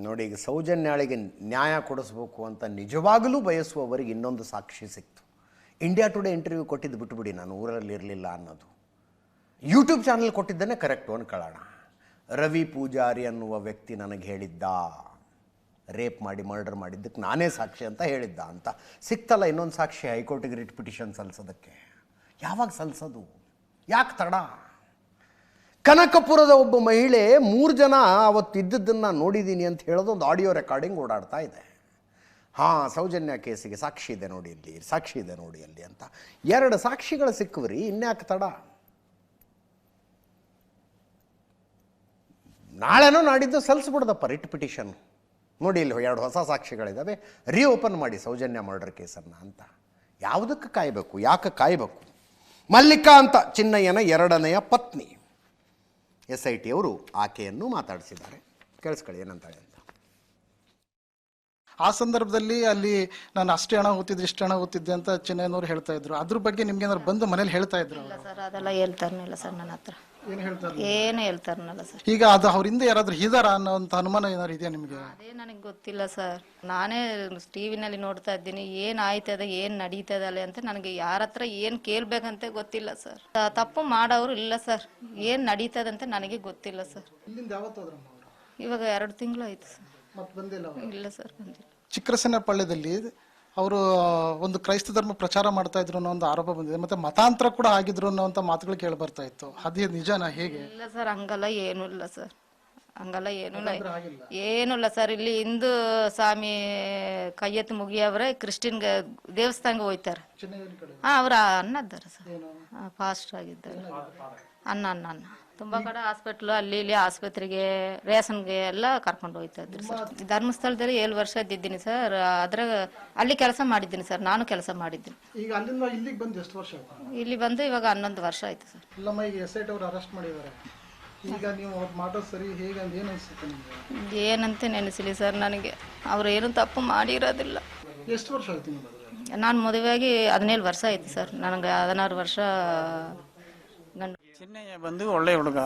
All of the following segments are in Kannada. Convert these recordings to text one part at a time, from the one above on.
ನೋಡಿ, ಈಗ ಸೌಜನ್ಯಾಳಿಗೆ ನ್ಯಾಯ ಕೊಡಿಸ್ಬೇಕು ಅಂತ ನಿಜವಾಗಲೂ ಬಯಸುವವರಿಗೆ ಇನ್ನೊಂದು ಸಾಕ್ಷಿ ಸಿಕ್ತು. ಇಂಡಿಯಾ ಟುಡೇ ಇಂಟರ್ವ್ಯೂ ಕೊಟ್ಟಿದ್ದು ಬಿಟ್ಟುಬಿಡಿ, ನಾನು ಊರಲ್ಲಿ ಇರಲಿಲ್ಲ ಅನ್ನೋದು. ಯೂಟ್ಯೂಬ್ ಚಾನಲ್ ಕೊಟ್ಟಿದ್ದನ್ನೇ ಕರೆಕ್ಟು ಅನ್ಕೊಳ್ಳೋಣ. ರವಿ ಪೂಜಾರಿ ಅನ್ನುವ ವ್ಯಕ್ತಿ ನನಗೆ ಹೇಳಿದ್ದ, ರೇಪ್ ಮಾಡಿ ಮರ್ಡರ್ ಮಾಡಿದ್ದಕ್ಕೆ ನಾನೇ ಸಾಕ್ಷಿ ಅಂತ ಹೇಳಿದ್ದ ಅಂತ. ಸಿಕ್ತಲ್ಲ ಇನ್ನೊಂದು ಸಾಕ್ಷಿ, ಹೈಕೋರ್ಟಿಗೆ ರಿಟ್ ಪಿಟಿಷನ್ ಸಲ್ಲಿಸೋದಕ್ಕೆ. ಯಾವಾಗ ಸಲ್ಲಿಸೋದು? ಯಾಕೆ ತಡ? ಕನಕಪುರದ ಒಬ್ಬ ಮಹಿಳೆ 3 ಜನ ಅವತ್ತಿದ್ದದ್ದನ್ನು ನೋಡಿದ್ದೀನಿ ಅಂತ ಹೇಳೋದು ಒಂದು ಆಡಿಯೋ ರೆಕಾರ್ಡಿಂಗ್ ಓಡಾಡ್ತಾ ಇದೆ. ಸೌಜನ್ಯ ಕೇಸಿಗೆ ಸಾಕ್ಷಿ ಇದೆ ನೋಡಿ ಇಲ್ಲಿ, ಸಾಕ್ಷಿ ಇದೆ ನೋಡಿ ಅಲ್ಲಿ ಅಂತ 2 ಸಾಕ್ಷಿಗಳು ಸಿಕ್ಕವ್ರಿ, ಇನ್ಯಾಕೆ ತಡ? ನಾಳೆನೋ ನಾಡಿದ್ದು ಸಲ್ಲಿಸ್ಬಿಡ್ದಪ್ಪ ರಿಟ್ ಪಿಟಿಷನ್. ನೋಡಿ ಇಲ್ಲಿ 2 ಹೊಸ ಸಾಕ್ಷಿಗಳಿದ್ದಾವೆ, ರೀಓಪನ್ ಮಾಡಿ ಸೌಜನ್ಯ ಮರ್ಡರ್ ಕೇಸನ್ನು ಅಂತ. ಯಾವುದಕ್ಕೆ ಕಾಯಬೇಕು? ಯಾಕೆ ಕಾಯಬೇಕು? ಮಲ್ಲಿಕಾ ಅಂತ ಚಿನ್ನಯ್ಯನ 2ನೆಯ ಪತ್ನಿ SIT ಅವರು ಆಕೆಯನ್ನು ಮಾತಾಡಿಸಿದ್ದಾರೆ. ಕೇಳಿಸ್ಕೊಳ್ಳಿ ಏನಂತಾಳೆ ಅಂತ. ಆ ಸಂದರ್ಭದಲ್ಲಿ ಅಲ್ಲಿ ನಾನು ಅಷ್ಟೇ ಹಣ ಓದ್ತಿದ್ದೆ ಇಷ್ಟು ಹಣ ಓದ್ತಿದ್ದೆ ಅಂತ ಚಿನ್ನಯ್ಯನವರು ಹೇಳ್ತಾ ಇದ್ರು. ಅದ್ರ ಬಗ್ಗೆ ನಿಮ್ಗೆ ಏನಾದ್ರು ಬಂದು ಮನೇಲಿ ಹೇಳ್ತಾ ಇದ್ರು? ಇಲ್ಲ ಸರ್, ಅದೆಲ್ಲ ಹೇಳ್ತಾರನಿಲ್ಲ ಸರ್ ನನ್ನ ಹತ್ರ. ಏನು ಹೇಳ್ತಾರನಲ್ಲ ಸರ್. ಈಗ ಅದು ಅವರಿಂದ ಯಾರಾದ್ರೂ ಇದಾರ ಅನ್ನೋಂಥ ಅನುಮಾನ ಏನಾದ್ರು ಇದೆಯಾ ನಿಮ್ಗೆ? ಅದೇ ನನಗೆ ಗೊತ್ತಿಲ್ಲ ಸರ್. ನಾನೇ ಟಿವಿನಲ್ಲಿ ನೋಡ್ತಾ ಇದ್ದೀನಿ ಏನ್ ಆಯ್ತದೆ ಏನ್ ನಡೀತದೆ ಅಲ್ಲಿ ಅಂತ. ನನಗೆ ಯಾರ ಹತ್ರ ಏನ್ ಕೇಳ್ಬೇಕಂತ ಗೊತ್ತಿಲ್ಲ ಸರ್. ತಪ್ಪು ಮಾಡೋರು ಇಲ್ಲ ಸರ್. ಏನ್ ನಡೀತದಂತ ನನಗೆ ಗೊತ್ತಿಲ್ಲ ಸರ್. ಇವಾಗ 2 ತಿಂಗಳು ಆಯ್ತು ಸರ್. ಇಲ್ಲ ಸರ್, ಬಂದಿಲ್ಲ. ಚಿಕ್ಕರಸನಪಳ್ಳಿದಲ್ಲಿ ಅವರು ಒಂದು ಕ್ರೈಸ್ತ ಧರ್ಮ ಪ್ರಚಾರ ಮಾಡ್ತಾ ಇದ್ರು ಅನ್ನೋ ಒಂದು ಆರೋಪ ಬಂದಿದೆ. ಮತ್ತೆ ಮತಾಂತರ ಕೂಡ ಆಗಿದ್ರು ಅನ್ನೋಂಥ ಮಾತುಗಳು ಕೇಳಿ ಬರ್ತಾ ಇತ್ತು. ಅದೇ ನಿಜನಾ? ಹೇಗೆ? ಇಲ್ಲ ಸರ್, ಹಂಗಲ್ಲ ಏನೂ ಇಲ್ಲ ಸರ್. ಹಂಗಲ್ಲ ಏನೂ ಇಲ್ಲ ಸರ್. ಇಲ್ಲಿ ಹಿಂದೂ ಸ್ವಾಮಿ ಕೈಯೆತ್ತು ಮುಗಿಯವ್ರೆ ಕ್ರಿಶ್ಚಿಯನ್ ದೇವಸ್ಥಾನಕ್ಕೆ ಹೋಯ್ತಾರೆ. ಅವ್ರ ಅನ್ನ ಇದ್ದಾರೆ ಸರ್, ಫಾಸ್ಟ್ ಆಗಿದ್ದಾರೆ. ಅನ್ನ ತುಂಬಾ ಕಡೆ ಹಾಸ್ಪಿಟ್ಲ್ ಅಲ್ಲಿ ಇಲ್ಲಿ ಆಸ್ಪತ್ರೆಗೆ ರೇಷನ್ಗೆ ಎಲ್ಲ ಕರ್ಕೊಂಡು ಹೋಯ್ತಾ ಇದ್ರು ಸರ್. ಧರ್ಮಸ್ಥಳದಲ್ಲಿ 7 ವರ್ಷ ಇದ್ದಿದ್ದೀನಿ ಸರ್. ಅದ್ರಾಗ ಅಲ್ಲಿ ಕೆಲಸ ಮಾಡಿದ್ದೀನಿ ಸರ್. ನಾನು ಕೆಲಸ ಮಾಡಿದ್ದೀನಿ. ಈಗ ಅಲ್ಲಿಂದ ಇಲ್ಲಿಗೆ ಬಂದು ಎಷ್ಟು ವರ್ಷ ಆಯ್ತು? ಇಲ್ಲಿ ಬಂದು ಇವಾಗ 11 ವರ್ಷ ಆಯ್ತು ಸರ್. ಇಲ್ಲಮ್ಮ, ಈಗ SIT ಅವರು ಅರೆಸ್ಟ್ ಮಾಡಿದ್ದಾರೆ. ಈಗ ನೀವು ಅವ್ರು ಮಾಡೋದು ಸರಿ ಹೇಗೆ ಅಂತ ಏನು ಅನ್ಸುತ್ತೆ ನಿಮಗೆ? ಏನಂತ ನೆನೆಸಿಲಿ ಸರ್, ನನಗೆ ಅವ್ರು ಏನು ತಪ್ಪು ಮಾಡಿರೋದಿಲ್ಲ. ಎಷ್ಟು ವರ್ಷ ಆಯ್ತು ನಿಮಗೆ? ನಾನು ಮದುವೆಯಾಗಿ 17 ವರ್ಷ ಆಯ್ತು ಸರ್. ನನಗೆ 16 ವರ್ಷ ಗಂಡು. ಚಿನ್ನಯ್ಯ ಬಂದು ಒಳ್ಳೆ ಹುಡುಗ.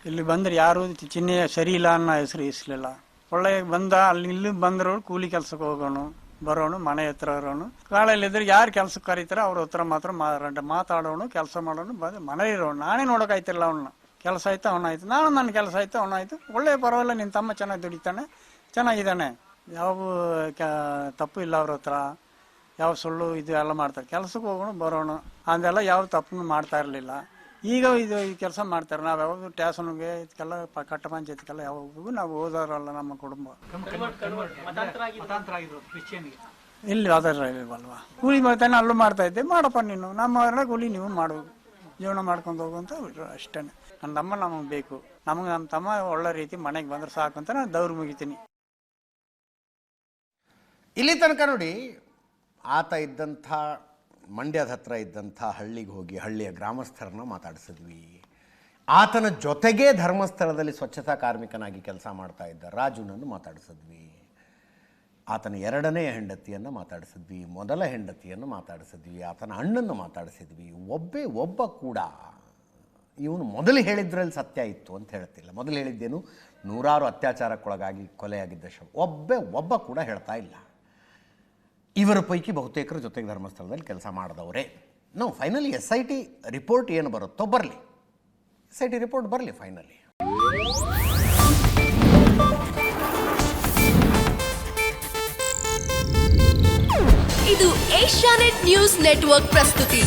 ಇಲ್ಲಿ ಬಂದ್ರೆ ಯಾರು ಚಿನ್ನಯ್ಯ ಸರಿ ಇಲ್ಲ ಅನ್ನೋ ಹೆಸರು ಇಸ್ಲಿಲ್ಲ. ಒಳ್ಳೆ ಬಂದ, ಅಲ್ಲಿ ಇಲ್ಲಿ ಬಂದ್ರು ಕೂಲಿ ಕೆಲ್ಸಕ್ಕೆ ಹೋಗೋನು ಬರೋನು, ಮನೆ ಹತ್ರ ಇರೋನು. ಕಾಳಲ್ಲಿದ್ರೆ ಯಾರು ಕೆಲ್ಸಕ್ಕೆ ಕರೀತಾರೆ ಅವ್ರ ಹತ್ರ ಮಾತ್ರ ಮಾತಾಡೋನು, ಕೆಲಸ ಮಾಡೋನು, ಬಂದು ಮನೆ ಇರೋನು. ನಾನೇ ನೋಡೋಕಾಯ್ತಿಲ್ಲ ಅವನ್ನ. ಕೆಲಸ ಆಯ್ತು ಅವನಾಯ್ತು, ನಾನು ನನ್ನ ಕೆಲಸ ಆಯ್ತು ಅವನಾಯ್ತು. ಒಳ್ಳೆ ಪರವಾಗಿಲ್ಲ, ನಿನ್ನ ತಮ್ಮ ಚೆನ್ನಾಗಿ ದುಡಿತಾನೆ, ಚೆನ್ನಾಗಿದ್ದಾನೆ, ಯಾವ ತಪ್ಪು ಇಲ್ಲ ಅವ್ರ ಹತ್ರ. ಯಾವ ಸುಳ್ಳು ಇದು ಎಲ್ಲ ಮಾಡ್ತಾರೆ. ಕೆಲ್ಸಕ್ಕೆ ಹೋಗೋಣ ಬರೋಣ ಅದೆಲ್ಲ ಯಾವ ತಪ್ಪು ಮಾಡ್ತಾ ಇರಲಿಲ್ಲ. ಈಗ ಇದು ಈ ಕೆಲಸ ಮಾಡ್ತಾರೆ. ನಾವು ಯಾವಾಗ ಸ್ಟೇಷನ್ಗೆ ಇದಕ್ಕೆಲ್ಲ ಕಟ್ಟ ಪಂಚಾಯತ್ಗೆಲ್ಲ ಯಾವಾಗೂ ನಾವು ಹೋದವರಲ್ಲ. ನಮ್ಮ ಕುಟುಂಬ ಇಲ್ಲಿ ಆಧಾರ ಇಲ್ವಲ್ವಾ, ಕೂಲಿ ಮಾಡ್ತಾನೆ ಅಲ್ಲೂ ಮಾಡ್ತಾ ಇದ್ದೆ. ಮಾಡಪ್ಪ ನೀನು, ನಮ್ಮ ಕೂಲಿ ನೀವು ಮಾಡು, ಜೀವನ ಮಾಡ್ಕೊಂಡು ಹೋಗುವಂತ ಅಷ್ಟೇ. ನನ್ನ ತಮ್ಮ ನಮಗೆ ಬೇಕು, ನಮಗೆ ನಮ್ಮ ತಮ್ಮ ಒಳ್ಳೆ ರೀತಿ ಮನೆಗೆ ಬಂದ್ರೆ ಸಾಕು ಅಂತ ನಾನು ದೌರ್ ಮುಗಿತೀನಿ. ಇಲ್ಲಿ ತನಕ ನೋಡಿ, ಆತ ಇದ್ದಂಥ ಮಂಡ್ಯದ ಹತ್ರ ಇದ್ದಂಥ ಹಳ್ಳಿಗೆ ಹೋಗಿ ಹಳ್ಳಿಯ ಗ್ರಾಮಸ್ಥರನ್ನ ಮಾತಾಡಿಸಿದ್ವಿ. ಆತನ ಜೊತೆಗೇ ಧರ್ಮಸ್ಥಳದಲ್ಲಿ ಸ್ವಚ್ಛತಾ ಕಾರ್ಮಿಕನಾಗಿ ಕೆಲಸ ಮಾಡ್ತಾ ಇದ್ದ ರಾಜುನನ್ನು ಮಾತಾಡಿಸಿದ್ವಿ. ಆತನ 2ನೇ ಹೆಂಡತಿಯನ್ನು ಮಾತಾಡಿಸಿದ್ವಿ, ಮೊದಲ ಹೆಂಡತಿಯನ್ನು ಮಾತಾಡಿಸಿದ್ವಿ, ಆತನ ಅಣ್ಣನ್ನು ಮಾತಾಡಿಸಿದ್ವಿ. ಒಬ್ಬ ಕೂಡ ಇವನು ಮೊದಲು ಹೇಳಿದ್ರಲ್ಲಿ ಸತ್ಯ ಇತ್ತು ಅಂತ ಹೇಳ್ತಿಲ್ಲ. ಮೊದಲು ಹೇಳಿದ್ದೇನು, 100 ಅತ್ಯಾಚಾರಕ್ಕೊಳಗಾಗಿ ಕೊಲೆಯಾಗಿದ್ದ ಒಬ್ಬ ಕೂಡ ಹೇಳ್ತಾ ಇಲ್ಲ. ಇವರ ಪೈಕಿ ಬಹುತೇಕರ ಜೊತೆಗೆ ಧರ್ಮಸ್ಥಳದಲ್ಲಿ ಕೆಲಸ ಮಾಡಿದವರೇ. ಫೈನಲಿ SIT ರಿಪೋರ್ಟ್ ಏನು ಬರುತ್ತೋ ಬರಲಿ, SIT ರಿಪೋರ್ಟ್ ಬರಲಿ ಫೈನಲಿ. ಇದು ಏಷ್ಯಾನೆಟ್ ನ್ಯೂಸ್ ನೆಟ್ವರ್ಕ್ ಪ್ರಸ್ತುತಿ.